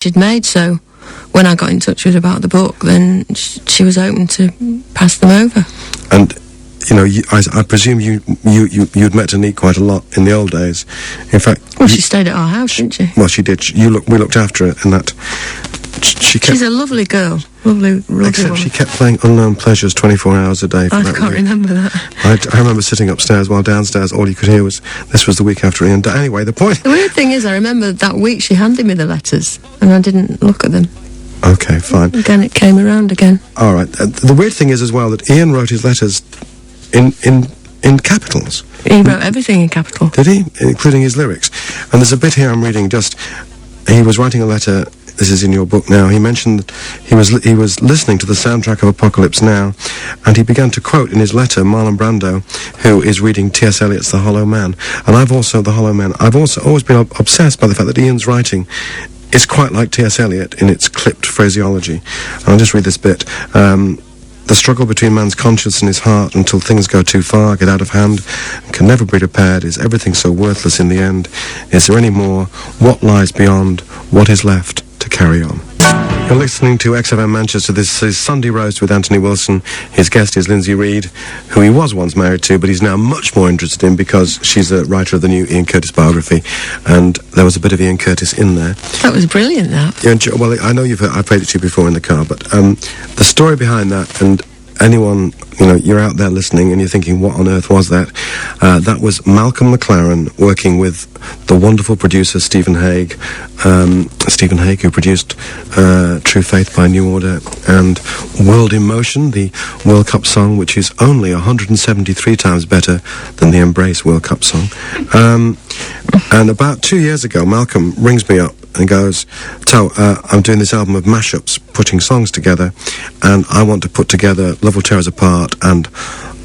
she'd made, so when I got in touch with her about the book, then she was open to pass them over. And, you know, I presume you'd met Annie quite a lot in the old days. In fact... Well, she stayed at our house, didn't she? Well, she did. We looked after her, and that... She's a lovely girl. Lovely Except woman. she kept playing Unknown Pleasures 24 hours a day. I can't remember that. I remember sitting upstairs while downstairs all you could hear was, this was the week after Ian died. Anyway, the point... The weird thing is, I remember that week she handed me the letters, and I didn't look at them. Okay, fine. Again, it came around again. All right. The weird thing is as well that Ian wrote his letters in capitals. He wrote everything in capital. Did he? Including his lyrics. And there's a bit here I'm reading he was writing a letter, this is in your book now, he mentioned that he was listening to the soundtrack of Apocalypse Now, and he began to quote in his letter Marlon Brando, who is reading T.S. Eliot's The Hollow Man. And I've also always been obsessed by the fact that Ian's writing is quite like T.S. Eliot in its clipped phraseology. And I'll just read this bit. The struggle between man's conscience and his heart until things go too far, get out of hand, and can never be repaired. Is everything so worthless in the end? Is there any more? What lies beyond? What is left to carry on? You're listening to XFM Manchester. This is Sunday Roast with Anthony Wilson. His guest is Lindsay Reade, who he was once married to, but he's now much more interested in because she's a writer of the new Ian Curtis biography, and there was a bit of Ian Curtis in there. That was brilliant, that. Yeah, well, I know I played it to you before in the car, but the story behind that, and anyone, you know, you're out there listening and you're thinking, what on earth was that? That was Malcolm McLaren working with the wonderful producer Stephen Hague, who produced True Faith by New Order and World in Motion, the World Cup song, which is only 173 times better than the Embrace World Cup song. And about 2 years ago, Malcolm rings me up and goes, I'm doing this album of mashups, putting songs together, and I want to put together Love Will Tear Us Apart and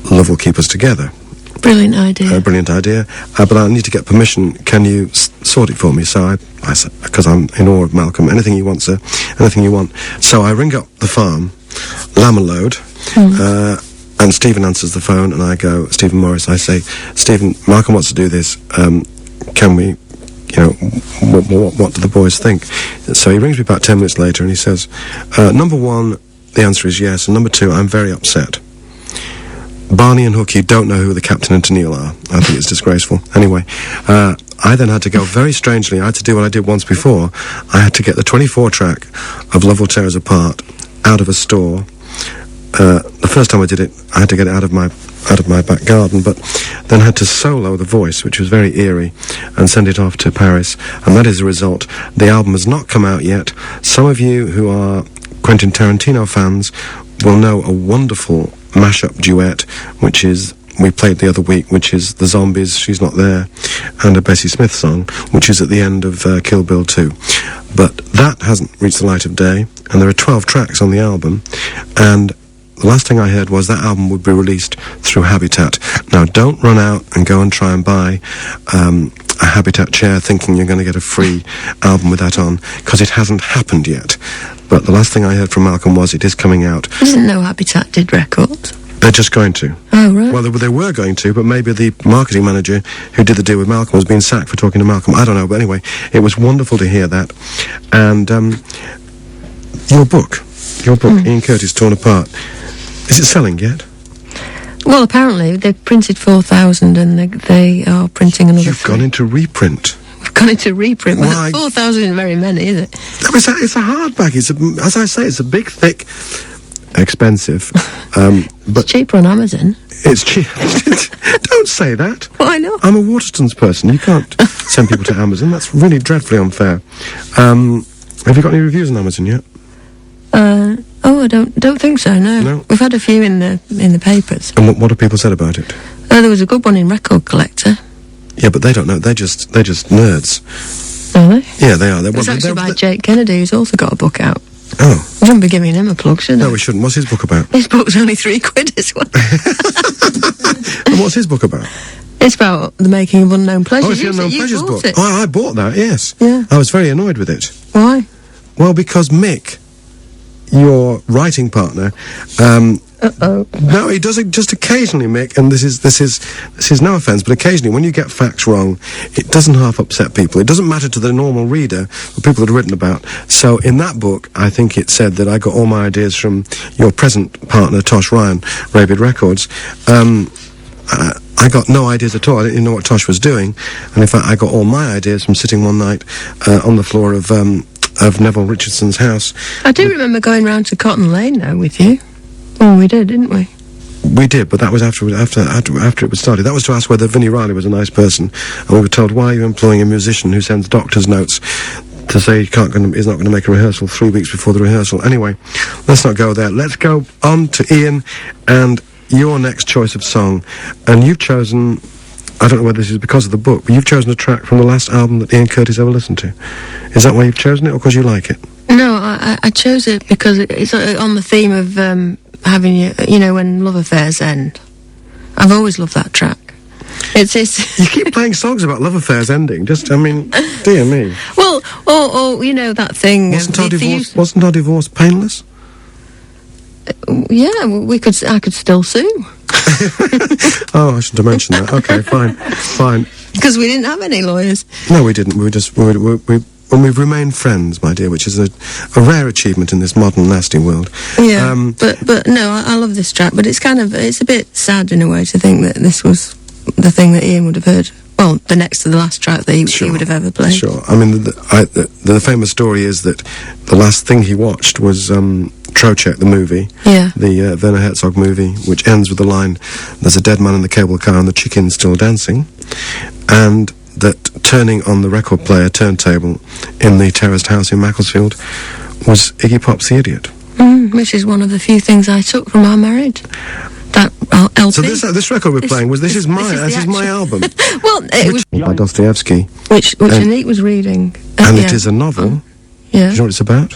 Love Will Keep Us Together. Brilliant idea. Brilliant idea. But I need to get permission. Can you sort it for me? So I said, because I'm in awe of Malcolm. Anything you want, sir. Anything you want. So I ring up the farm, Lammerload, and Stephen answers the phone, and I go, Stephen Morris, I say, Stephen, Malcolm wants to do this. Can we, you know, what do the boys think? So he rings me about 10 minutes later, and he says, number one, the answer is yes, and number two, I'm very upset. Barney and Hooky don't know who the Captain and Tennille are. I think it's disgraceful. Anyway, I then had to go very strangely. I had to do what I did once before. I had to get the 24 track of Love Will Tear Us Apart out of a store. The first time I did it, I had to get it out of my back garden, but then had to solo the voice, which was very eerie, and send it off to Paris, and that is the result. The album has not come out yet. Some of you who are Quentin Tarantino fans will know a wonderful mashup duet, which is, we played the other week, which is The Zombies, She's Not There, and a Bessie Smith song, which is at the end of Kill Bill 2. But that hasn't reached the light of day, and there are 12 tracks on the album, and the last thing I heard was that album would be released through Habitat. Now, don't run out and go and try and buy a Habitat chair thinking you're going to get a free album with that on, because it hasn't happened yet. But the last thing I heard from Malcolm was it is coming out. I didn't know Habitat did records. They're just going to. Oh, right. Well, they were going to, but maybe the marketing manager who did the deal with Malcolm was being sacked for talking to Malcolm. I don't know, but anyway, it was wonderful to hear that. And your book, Ian Curtis, Torn Apart, is it selling yet? Well, apparently they've printed 4,000 and they are printing another You've gone into reprint. We've gone into reprint. Why? 4,000 isn't very many, is it? It's a hardback. As I say, it's a big, thick, expensive. But it's cheaper on Amazon. It's cheap. Don't say that. Why not? I'm a Waterstones person. You can't send people to Amazon. That's really dreadfully unfair. Have you got any reviews on Amazon yet? I don't think so. No. We've had a few in the papers. And what have people said about it? There was a good one in Record Collector. Yeah, but they don't know. They're just nerds. Are they? Yeah, they are. It's actually by Jake Kennedy, who's also got a book out. Oh. We shouldn't be giving him a plug, should we? No, we shouldn't. What's his book about? His book's only £3 as well. And what's his book about? It's about the making of Unknown Pleasures. Oh, it's the Unknown Pleasures book. It. Oh, I bought that, yes. Yeah. I was very annoyed with it. Why? Well, because Mick, your writing partner, no, he does just a occasionally, Mick, and this is no offence, but occasionally when you get facts wrong, it doesn't half upset people. It doesn't matter to the normal reader, the people that are written about. So in that book, I think it said that I got all my ideas from your present partner, Tosh Ryan, Rabid Records. I got no ideas at all. I didn't even know what Tosh was doing. And in fact, I got all my ideas from sitting one night on the floor of Neville Richardson's house. I do remember going round to Cotton Lane, though, with you. Oh, we did, didn't we? We did, but that was after it was started. That was to ask whether Vinnie Riley was a nice person. And we were told, why are you employing a musician who sends doctor's notes to say he's not going to make a rehearsal 3 weeks before the rehearsal? Anyway, let's not go there. Let's go on to Ian and your next choice of song. And you've chosen, I don't know whether this is because of the book, but you've chosen a track from the last album that Ian Curtis ever listened to. Is that why you've chosen it, or because you like it? No, I chose it because it's on the theme of having, when love affairs end. I've always loved that track. It's You keep playing songs about love affairs ending. Dear me. Well, that thing. Wasn't our divorce painless? Yeah, I could still sue. Oh, I shouldn't have mentioned that. Okay, fine. Because we didn't have any lawyers. No, we didn't. We've remained friends, my dear, which is a rare achievement in this modern, nasty world. Yeah, but no, I love this track, but it's a bit sad in a way to think that this was the thing that Ian would have heard. Well, the next to the last track that he would have ever played. Sure. I mean, the famous story is that the last thing he watched was Trocheck, the movie. Yeah. The Werner Herzog movie, which ends with the line, "There's a dead man in the cable car and the chicken's still dancing." And that turning on the record player turntable in the terraced house in Macclesfield was Iggy Pop's The Idiot. Which is one of the few things I took from our marriage. That LP. So this record we're playing this is my album. Well, it was by Dostoevsky, which Anit was reading, and it is a novel. Yeah. Do you know what it's about?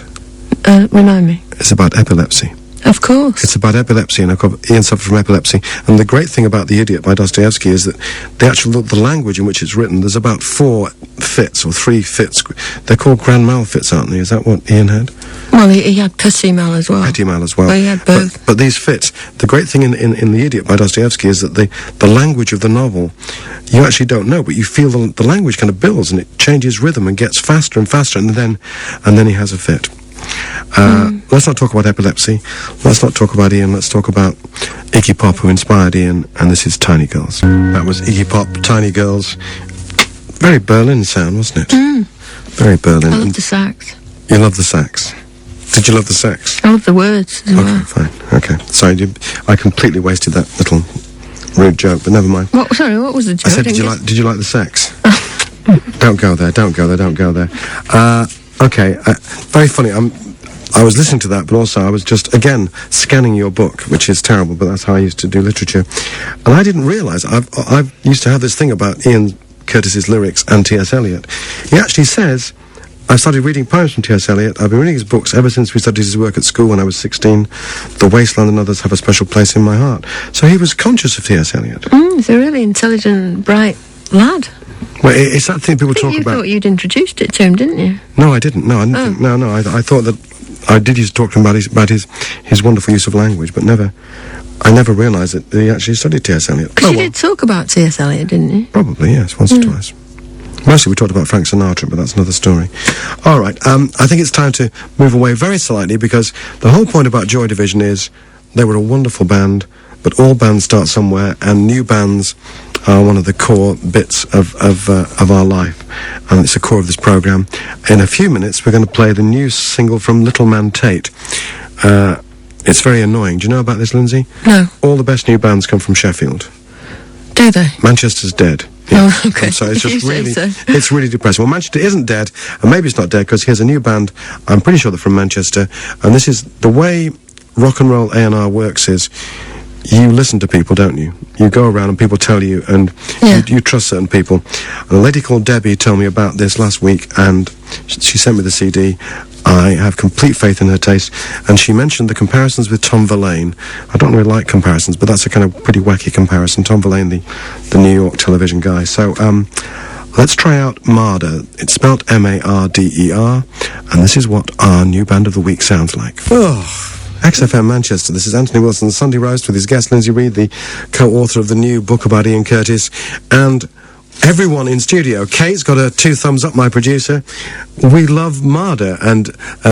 Remind me. It's about epilepsy. Of course. It's about epilepsy, and Ian suffered from epilepsy. And the great thing about The Idiot by Dostoevsky is that the language in which it's written, there's about 4 fits or 3 fits. They're called grand mal fits, aren't they? Is that what Ian had? Well, he had petit mal as well. Petit mal as well. Well, he had both. But these fits, the great thing in The Idiot by Dostoevsky is that the language of the novel, you actually don't know, but you feel the language kind of builds and it changes rhythm and gets faster and faster, and then he has a fit. Let's not talk about epilepsy. Let's not talk about Ian. Let's talk about Iggy Pop, who inspired Ian, and this is Tiny Girls. That was Iggy Pop, Tiny Girls. Very Berlin sound, wasn't it? Very Berlin. I love the sax. You love the sax. Did you love the sax? I love the words as well. Fine. Okay. Sorry, I completely wasted that little rude joke, but never mind. What was the joke? I said, did you like the sax? Don't go there. Okay, very funny. I was listening to that, but also I was just, again, scanning your book, which is terrible, but that's how I used to do literature. And I didn't realise, I used to have this thing about Ian Curtis's lyrics and T.S. Eliot. He actually says, I started reading poems from T.S. Eliot. I've been reading his books ever since we studied his work at school when I was 16. The Wasteland and others have a special place in my heart. So he was conscious of T.S. Eliot. He's a really intelligent, bright lad. Well, it's that thing people talk about. You thought you'd introduced it to him, didn't you? No, I didn't. No, I didn't think. No. I thought that I did used to talk to him about his wonderful use of language, but I never realised that he actually studied T.S. Eliot. Because you did talk about T.S. Eliot, didn't you? Probably, yes, once or twice. Mostly we talked about Frank Sinatra, but that's another story. All right, I think it's time to move away very slightly, because the whole point about Joy Division is they were a wonderful band, but all bands start somewhere, and new bands are one of the core bits of our life, and it's the core of this programme. In a few minutes, we're going to play the new single from Little Man Tate. It's very annoying. Do you know about this, Lindsay? No. All the best new bands come from Sheffield. Do they? Manchester's dead. Yeah. Oh, okay. So it's just really, so. It's really depressing. Well, Manchester isn't dead, and maybe it's not dead because here's a new band. I'm pretty sure they're from Manchester, and this is the way rock and roll A&R works. Is you listen to people, don't you? You go around and people tell you, and you trust certain people. And a lady called Debbie told me about this last week, and she sent me the CD. I have complete faith in her taste, and she mentioned the comparisons with Tom Verlaine. I don't really like comparisons, but that's a kind of pretty wacky comparison. Tom Verlaine, the New York television guy. So let's try out Marder. It's spelled M-A-R-D-E-R, and this is what our new band of the week sounds like. Oh, XFM Manchester. This is Anthony Wilson's Sunday Roast with his guest Lindsay Reade, the co-author of the new book about Ian Curtis, and everyone in studio. Kate's got 2 thumbs up, my producer. We love Marder, and